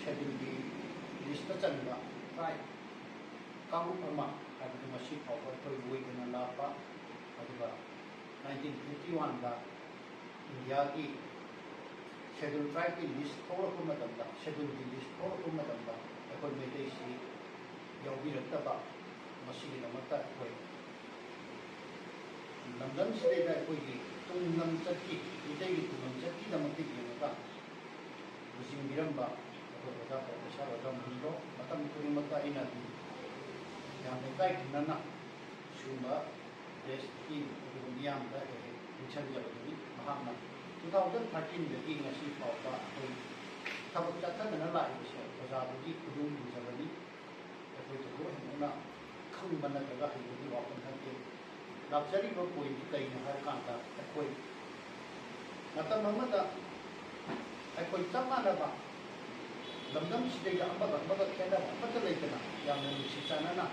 Schedule की list चलना try कांग्रुप अमा हाबदु मसी फावबा तोय वोइदना लापा अदुगा 1951 दा इंडिया की शेड्यूल ट्राइब की लिस्ट थोड़को मतमदा शेड्यूल की लिस्ट थोड़को मतमदा अखोय मेटेसी यावबिरक्तबा मसीगी नमता अखोय लंदन सिदेदा अखोयगी तुंगलम चक्की इतेगी तुंगलम चक्की दमति गेनका बुजिंगिरंबा अखोय ओजा प्रोफेसर ओजा मुंडो मतम खुदिमता इना दी यामने काय नना सुबा देश की दुनियाम दा इंचन जबदुनी महाना 2013 दगी ngasi fawba अखोय थबक चथनना लाइबसे ओजाबुगी खुदुम बुजबनी अखोय तो होना खंबना जगह हैबुगी वापन हते लाक्चरी को पॉइंट कई हर कांता अखोय मतम अमदा अखोय तमानबा लमदम सिदेगा अमदा खेदा अमदा लेतना यामना सिचानना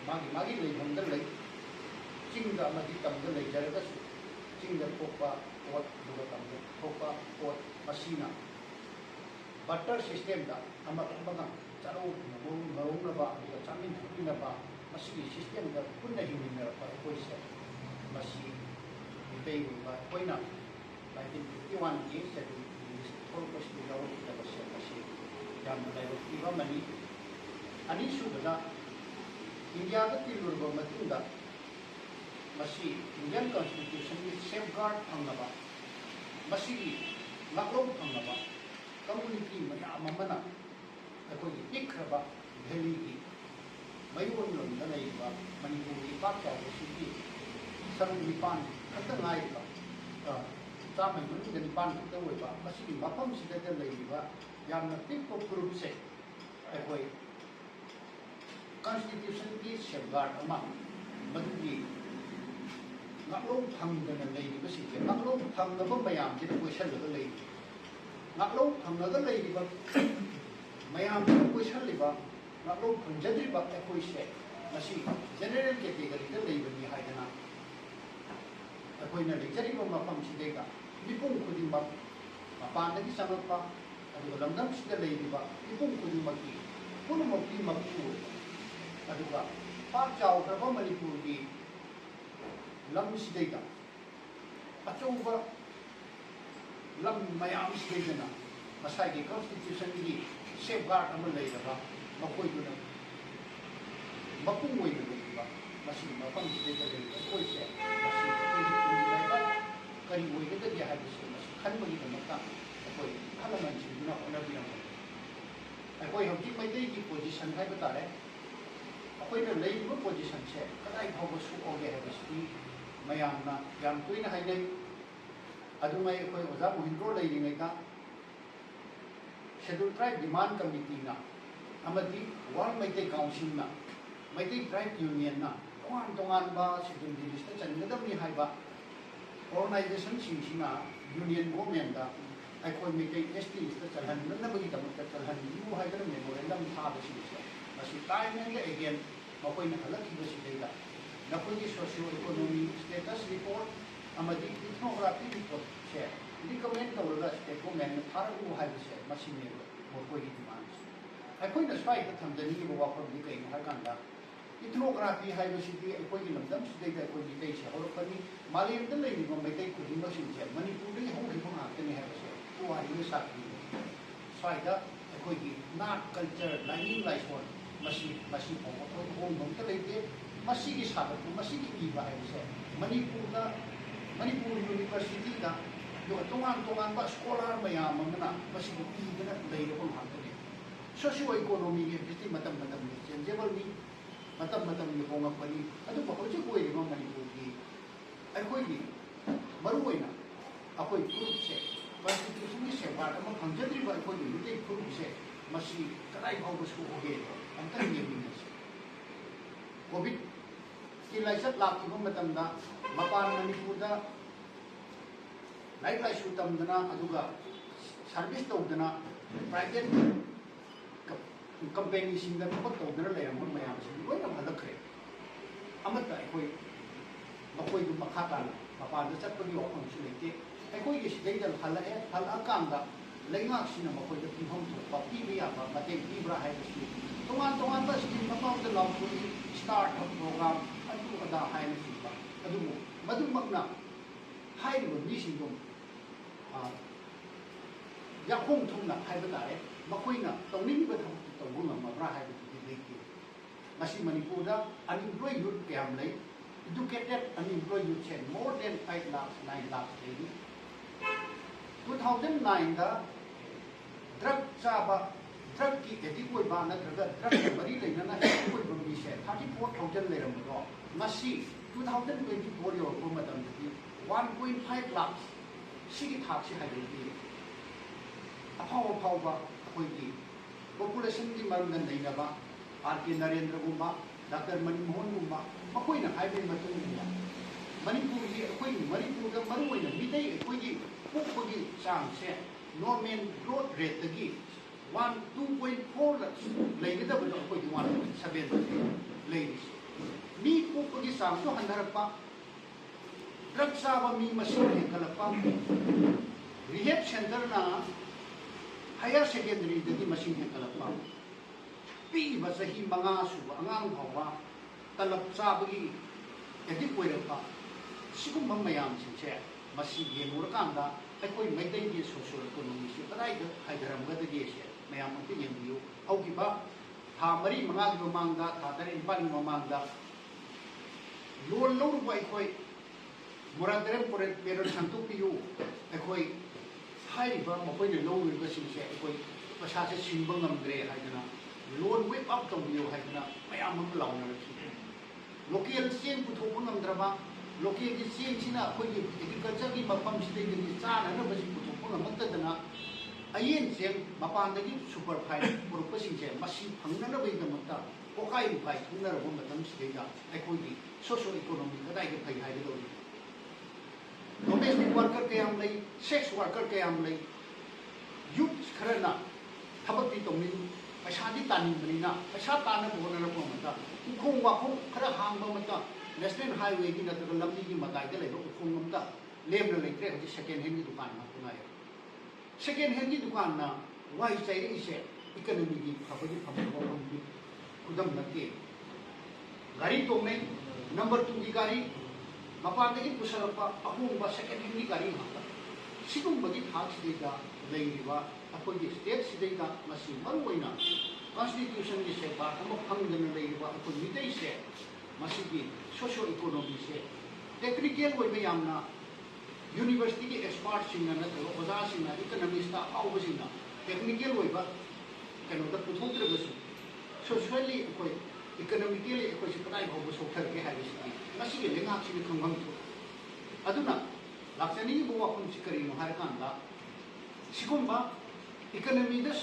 मागी लेभंदा ले चिंगा मदी तमदा लेजरगस चिंगा पोपा पोट दुगा तमदा पोपा पोट मसीना बटर सिस्टम दा अमदा चारो मरोंगबा दुगा चामिन थुपिनबा मसीगी सिस्टम दा पुन्ना हिमिनरपा अखोयसे मसी मितेगुबा कोइना 1951 की शेड्यूल लिस्ट थोरकोसि यावबसे मसी यामना लाइबा मनी अनि सुबदा इंडिया दा तिलुरबा मतुंदा मसी इंडियन कॉन्स्टिट्यूशन की सेफगार्ड फंगबा मसीगी लाकलों फंगबा कम्युनिटी मयाम अमना अखोयगी पिखरबा वैली की मयून लोंदा लेबा मणिपुर की पाक चावसिगी सन निपान खतंगाइबा चामन मनुंग निपान खत ओइबा मसीगी मफम सिदा लेबा यामना पिकको ग्रुप से अखोय कॉन्स्टिट्यूशन की सेफगार्ड अमा मदुगी नाकलों फंगदना लेबसिगे नाकलों फंगबा मयाम जे क्वेश्चन लगा ले नाकलों फंगगा लेबा मयाम जे क्वेश्चन लेबा नाकलों फंजद्रिबा अखोयसे मसी जनरल कैटेगरी दा लेबनी हाइदना अखोयना लेजरिबा मफम सिदेगा मिपुं खुदिमा मपानदगी समपा अदुगा लमदम सिदा लेबा मिपुं खुदिमकी पुनमकी मक्कू अदुगा पाक चावग्रबा मणिपुर की लम सिदेगा अचौबा लम मयाम सिदेगना मसागी कॉन्स्टिट्यूशन की सेफगार्ड अमा लेबा मखोयदुना मपुं ओइना लेबा मसी मफम सिदेगा लेबा कोइसे मसी कोइला करी ओइगदगे हाबिसे मसी खनबगी दमता अखोय खलमन सिदुना होनबिरम अखोय हबजी मैदै की पोजीशन हाइबा तारे अखोयना लेबा पोजीशन से कदाई फावबा सुओगे हाबिसि मयामना याम तोइना हाइनै अदुमै अखोय ओजा महिंद्रो लेरिङैदा शेड्यूल ट्राइब डिमांड कमिटी ना अमदी वर्ल्ड मैदै काउंसिल ना मैदै ट्राइब यूनियन ना तोंगान बा शेड्यूल लिस्ट चनगदबनी हाइबा ऑर्गेनाइजेशन सिंसिना यूनियन गवर्नमेंट दा अखोय मैदै एसटी लिस्ट चलहननबगी दमक चलहनबु हाइदर मेमोरेंडम थाबसिसे मसी टाइम एंड अगेन मखोयना हलखिबसिदैदा नखोयगी सोशियो इकोनॉमी स्टेटस रिपोर्ट अमदी इथनोग्राफी रिपोर्ट से रिकमेंड तौरगा स्टेट गवर्नमेंट थारगु हाइबसे मसीने मखोयगी डिमांड अखोयना स्वाइदा थमदनी वाफमनि कई हारकांदा इथनोग्राफी हाइबसिदी अखोयगी लमदम सिदैदा अखोयगी दैसे हरकनी मालेमदा लेनिबा मैदै खुदिमसिंसे मणिपुरदगी हौरिबा हातनी हाइबसे पुवारिनि साखी स्वाइदा अखोयगी नाट कल्चर लाइनिंग लाइसोन मसी मसी अखोय होममता लेते मसीगी सागत मसीगी इबा हाइबसे मणिपुर यूनिवर्सिटी दा जो तोंगान बा स्कॉलर मयाम अमना मसीगी इबना लेरबा हातनी सोशियो इकोनॉमी की हिस्ट्री मतम चेंजेबल नि मतम होंगपनी अदु बहुजी कोइरिबा मणिपुर की अखोयगी मरुओइना अखोय ग्रुप से कॉन्स्टिट्यूशन की सेफगार्ड अमा फंजद्रिबा अखोयगी मिदै ग्रुप से मसी कदाई फावबा सुओगे अंतर येमिनसे कोविड की लाइसत लाखिबा मतमदा मपान मणिपुर दा लाइक लाइसु तमदना अदुगा सर्विस तौदना प्राइवेट कंपनी सिंह थबक तौदना लेरम मयाम लोना हलखरे अमता अखोय मखोयदु मखा ताना मपान चटपगी वाफमसु लेते अखोयगी सिदैदा हलए हलअकांदा लेंगाक्सिना मखोयदा पिफम पीबा याबा मतें पीब्रा हाइबसि तोंगान स्कीम मपाउदा लाउथोई स्टार्टअप प्रोग्राम अदु अदा हाइनसिबा अदुबु मदुमकना हाइरिबा मिसिंगो याखों थुंगना हाइबा तारे मखोइना तौनिंगबा थबक तौबु ngambra हाइबसि लेके मसी मणिपुरदा अनएम्प्लॉय यूथ कयाम लई educated unemployed youth है more than 5 lakhs 9 lakhs lady 2009 da drug chaba drug ki addict oi ba na drug mari leina na oi bumi se 34000 leram do masi 2024 yo ko matam di 1.5 lakhs sigi thak si hai di aphaw ba koi di population di maram dan leina ba RK Narendra gumba Dr. Manmohan gumba मकोइना हाइबे मतुंगना मणिपुर की अखोई मणिपुर का मरुइना मिदै अखोई पुकपगी चांग से normal growth rate तगी 2.4 लेगदब अखोई 1.7 लेरिस मी पुकपगी चांग तो हंदरपा ड्रग चाबा मी मसिन हेकलपा रिहेब सेंटर ना हायर सेकेंडरी दगी मसिन हेकलपा पी बसही मंगा सुबा अंगांग भावा तलब चाबगी एडिक ओइरपा सिगुम मयाम सिंसे मसी येमुरकांदा अखोई मैदै की सोशल इकोनॉमी से कदाइद हाइदरमगदगे से मयाम अमते येंबियो हौगिबा था मरी मंगा की ममांगदा था तरे इपानी ममांगदा लोन लौरुबा अखोई मोरादरेम पेरल संतुपियो अखोई हाइरिबा मखोइने लौरुबा सिंसे अखोई पसा से सिंबा ngамद्रे हाइदना लोन वेप अप तौबियो हाइदना मयाम अम लाउना रखि लोकल चेंग पुथोपन ngамद्रबा लोकल की चेंग सिना अखोई एग्रीकल्चर की मफम सिदे की चाना बसी पुथोपन ngамतदना अयेन चेंग मपानदगी सुपर फाइन पुरपसिंसे मसी फंगनबैदमता कोकाई रुपाई थुनरबो मतम सिदेगा अखोई की सोशो इकोनॉमी कदाइ के फै हाइदो डोमेस्टिक वर्कर कयाम लई सेक्स वर्कर कयाम लई यूथ खरना थबकती तोमिन पैसादी तानिबनिना पैसा ताना बोनरबो मता उखों वाखों खरा हांगबा मता नेशनल हाईवे की नत्र लंबी की मताइदा लेबो उखों मता लेमना लेत्रे हजि सेकेंड हैंड की दुकान मा पुनाय सेकेंड हैंड की दुकान ना वाई चाइरे इसे इकोनॉमी की फबगी फबो फबगी खुदम नते गाड़ी तोंने नंबर 2 की गाड़ी मपानदगी पुसरपा अहोंबा सेकेंड हैंड की गाड़ी हांगा सिगुंबगी थाक सिदेगा लेरिबा अखोई स्टेट सिदेगा मसी मरुइना कॉन्स्टिट्यूशन की से बात हम फंगदन लेरिबा अखोई मिदै से मसी की सोशो इकोनॉमी से टेक्निकल ओइ बयामना यूनिवर्सिटी की एक्सपर्ट सिंगना नतो ओजा सिंगना इकोनॉमिस्ट आउबसिंगना टेक्निकल ओइ बा कनोदा पुथोत्रगसु सोशली अखोई इकोनॉमिकली अखोई से कदाइ भौबो सोथर के हाइबसि मसी के लेंगाक सिनि खंगम थो अदुना लाक्सनी बो वाखम सिकरिनो हारकांदा सिगुंबा इकोनॉमी दस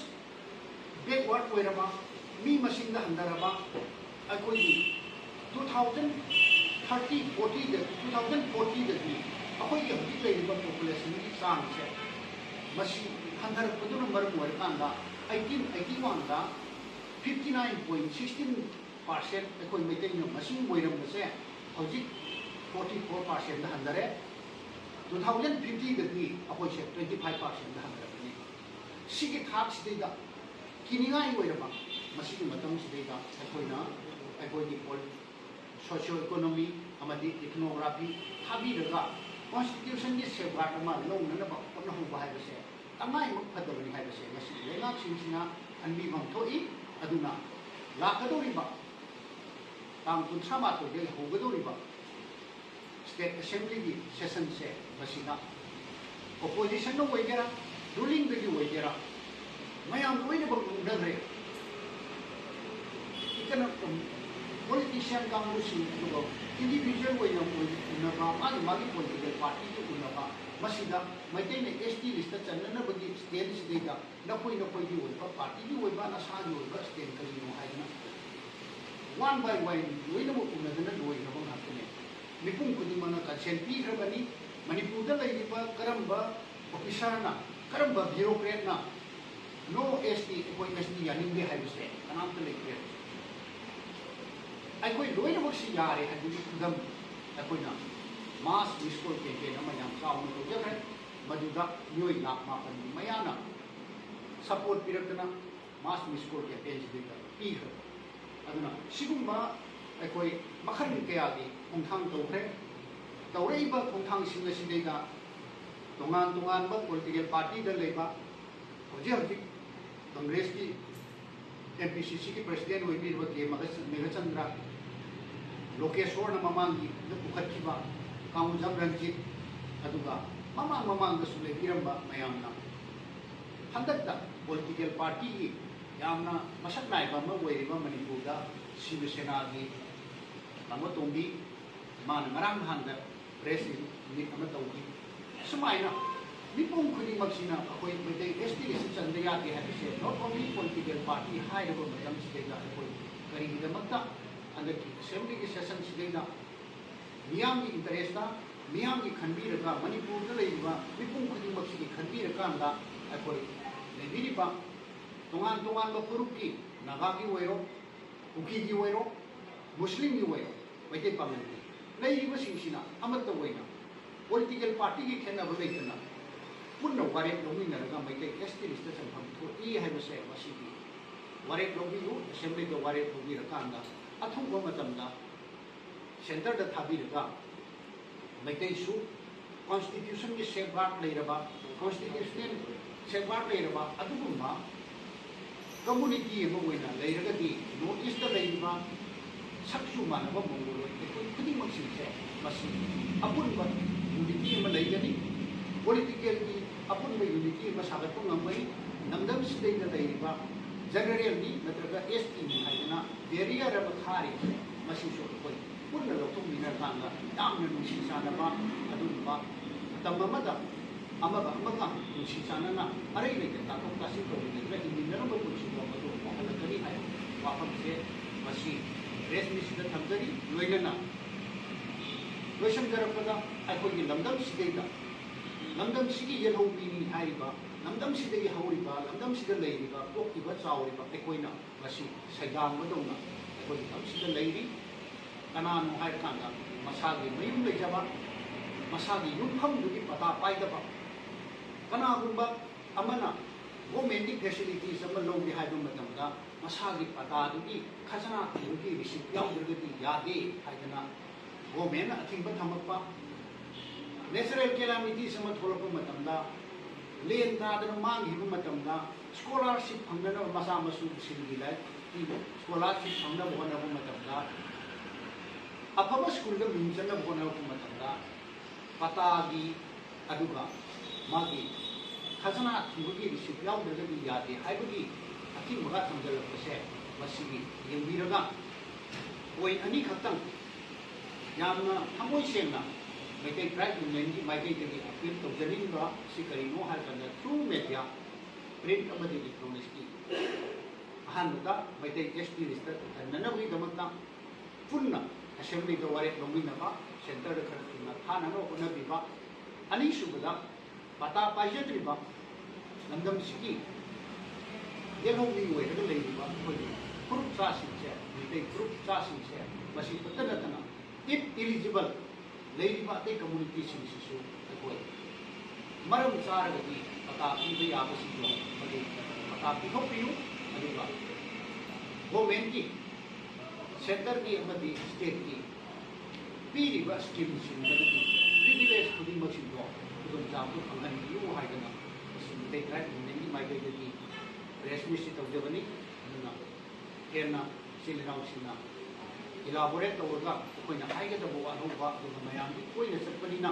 बैकवर्ड ओइरबा मी मसिंग हंदरबा अखोई 2030 40 दगी अखोई हजि लेरिबा पॉपुलेशन की चांग से मसी हंदरपदुन मरम ओइरकांदा 1881 दा 59.16% अखोई मैतेनो मसिंग ओइरमबसे हजि 44% दा हंदरे 2050 दगी अखोई से 25% दा हंदरबने सिगी थाक सिदेगा किनिगाई ओइरबा मसी की मतम सिदेगा अखोइना अखोई की सोशियो इकोनॉमी अमदी इकोनोग्राफी थाबीरगा कॉन्स्टिट्यूशन की सेफगार्ड अमा लौननबा होनहोबा हाइबसे तमाइ मुख फदबनि हाइबसे मसी लेंगाक सिंसिना अनबीगम थोई अदुना लाकदोरिबा ताम 38 दे होगदोरिबा स्टेट असेंबली की सेशन से मसीना ओपोजिशन नो वगैरह रूलिंग दगी वगैरह मयाम लोइनबा उंडरे इकन politician कांगुसी दुगो इंडिविजुअल वे उनबा मागी पॉलिटिकल पार्टी के उनबा मसीदा मैतेने एसटी लिस्ट चन्ननबगी स्टेट सिदेगा नकोई की ओइबा पार्टी की ओइबा नसागी ओइबा स्टेट करिनो हाइना वन बाय वन लोइनबो उनदना लोइनबो हातने मिपुम खुदिमना कंसेंट पीखरबनी मणिपुरदा लेरिबा करंबा ऑफिसरना करंबा ब्यूरोक्रेटना नो एसटी कोई एसटी यानिंगे हाइबसे कनामत लेक्रे अखोई लोइनबोसी यारे हदि खुदम अखोइना मास डिस्कोल कैंपेन अमा याम चाउन तौजखरे मदुदा मियोय लाख मापन मयाना सपोर्ट पीरक्तना मास मिसकोल कैंपेन से पीखर अदुना सिगुम्बा अखोई मखन कयागी खोंथांग तौखरे तौरेबा खोंथांग सिंग सिदैदा तोंगान तोंगान बा पॉलिटिकल पार्टी दा लेबा होजे होजे कांग्रेस की एमपीसीसी की प्रेसिडेंट होइबिरबा के मेघचंद्र लोकेश्वर ममांगी पुखत्खिबा कामुजम रंजित अदुगा ममांग ममांग दसु लेबिरंबा मयामना हंदकता पॉलिटिकल पार्टी की यामना मसक नायबा म ओइरिबा मणिपुरदा शिवसेना की अमतोंबी मान ngरang handa प्रेस मीट अमा तौगी सुमाइना मिपुम खुदिमक्सिना अखोई मेदै एसटी से चंदया के हाइसे नॉट ओनली पॉलिटिकल पार्टी हाइरबो मतम सिदैदा अखोई करिगिदमक्ता अंदकी असेंबली की सेशन सिदैदा मियाम की इंटरेस्टा मियाम की खनबीरगा मणिपुर लेबा मिपुम खुदिमक्सि की खनबीरकांदा अखोई लेबिरिबा तोंगान तोंगान बपुरुक की नागा की ओइरो कुकी की ओइरो मुस्लिम की ओइरो वैते पामनती लेइबा सिंसिना अमत ओइना पॉलिटिकल पार्टी की खेनब लेतना पुन्ना वारेक लोमिनरगा मैते एसटी लिस्ट संफम थो ई हैबसे मसिगी वारेक लोबियु असेंबली द वारेक लोबिरकांदा अथुंबा मतमदा सेंटर द थाबिरगा मैते सु कॉन्स्टिट्यूशन की सेफगार्ड लेरबा कॉन्स्टिट्यूशनल सेफगार्ड लेरबा अदुगुमा कम्युनिटी एम ओइना लेरगदी नॉर्थ ईस्ट द लेबा सक्सु मानबा मंगोलोय एकोई खुदिमक्सिसे मसि अपुनबा यूनिटी एम लेगनी पॉलिटिकल की अपुनबा यूनिटी एम सागतपो ngambay namdam sidayda leiriba generally natraga ST ni haidana area ra bakhari masi so koi punna lokthum minar kanga yamna nungsi sanaba adunba tamamada amaga amaga nungsi sanana arai leita tatok tasi ko leira iminara ba kunsi do ba do halakari hai wafam se masi res misida thamdari loinana loisan garapada aikoi lamdam sidayda lamdam sigi yelho bini haiba lamdam sidagi hauriba lamdam sida leiriba pokiba chauriba ekoina masi saigam badona ekoi lamdam sida leiri kananu hai kanda masagi mayum lejaba masagi yumpham dugi pata paidaba kana gumba amana government facilities ama longdi haiba matamda masagi pata dugi khazana dugi receipt yaudrugati yade haidana government athingba thamakpa natural calamity sama tholakpa matamda lane तादन मांगिबा मतमदा scholarship फंगना मसा मसु सिंगी लाइ scholarship फंगना होनबा मतमदा अफबा school the मिंचना होनबा मतमदा पतागी अदुगा मागी खजना थिबगी receipt यावदगि यादे हाइबगी अथि मगा समजलपसे मसिगी यंबिरगा ओइ अनि खतंग यामना थमोइ सेंगना मैकई ट्राइब यूनियन की माइकई तगी अपील तौजनिंगा सि करिनो हाइबना थ्रू मीडिया प्रिंट अमदि इलेक्ट्रॉनिक्स की अहानबदा मैकई एसटी लिस्ट ननबगी दमकता पुन्ना असेंबली द वारेक लोमिनबा सेंटर द खरतिना थानानो होनबिबा अनि सुबदा पता पाइजद्रिबा लंदम सिकी येलोमी वेरग लेरिबा कोई ग्रुप चासिंसे मैकई ग्रुप चासिंसे मसि पतनतना इफ एलिजिबल लेरिबा अते कम्युनिटी सिंसिसु अकोई मरम चारगदी पता पीबा याबसिदो मदे पता पिथोपियु अदुगा गवर्नमेंट की सेंटर की अमदी स्टेट की पीरिबा स्कीम सिंगदगी प्रिविलेज खुदिमसिदो खुदम जाबु फंगनबियु हाइदना सिंदे ट्राइब यूनियन माइगदगी रेसमिसि तौजबनी अदुना केना सिलनाउसिना इलाबोरेट तौरगा अखोइना हाइगदबो अनोबा अदुगा मयामदि कोइना चटपनिना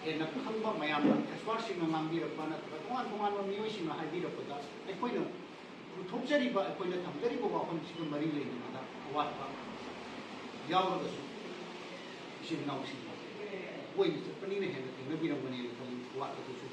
हेना खंबा मयामना एक्सपर्ट सिंग ngambirakpa नत्र तोंगान तोंगान मियोइसिना हाइबिरकदा अखोइना पुथोकजरिबा अखोइना थमजरिबा वाफम सिग मरि लेना अवाटपा यावरगसु सिनाउसिना कोइना चटपनिना हेना थेंगबिरंगनी खलि वाटकसु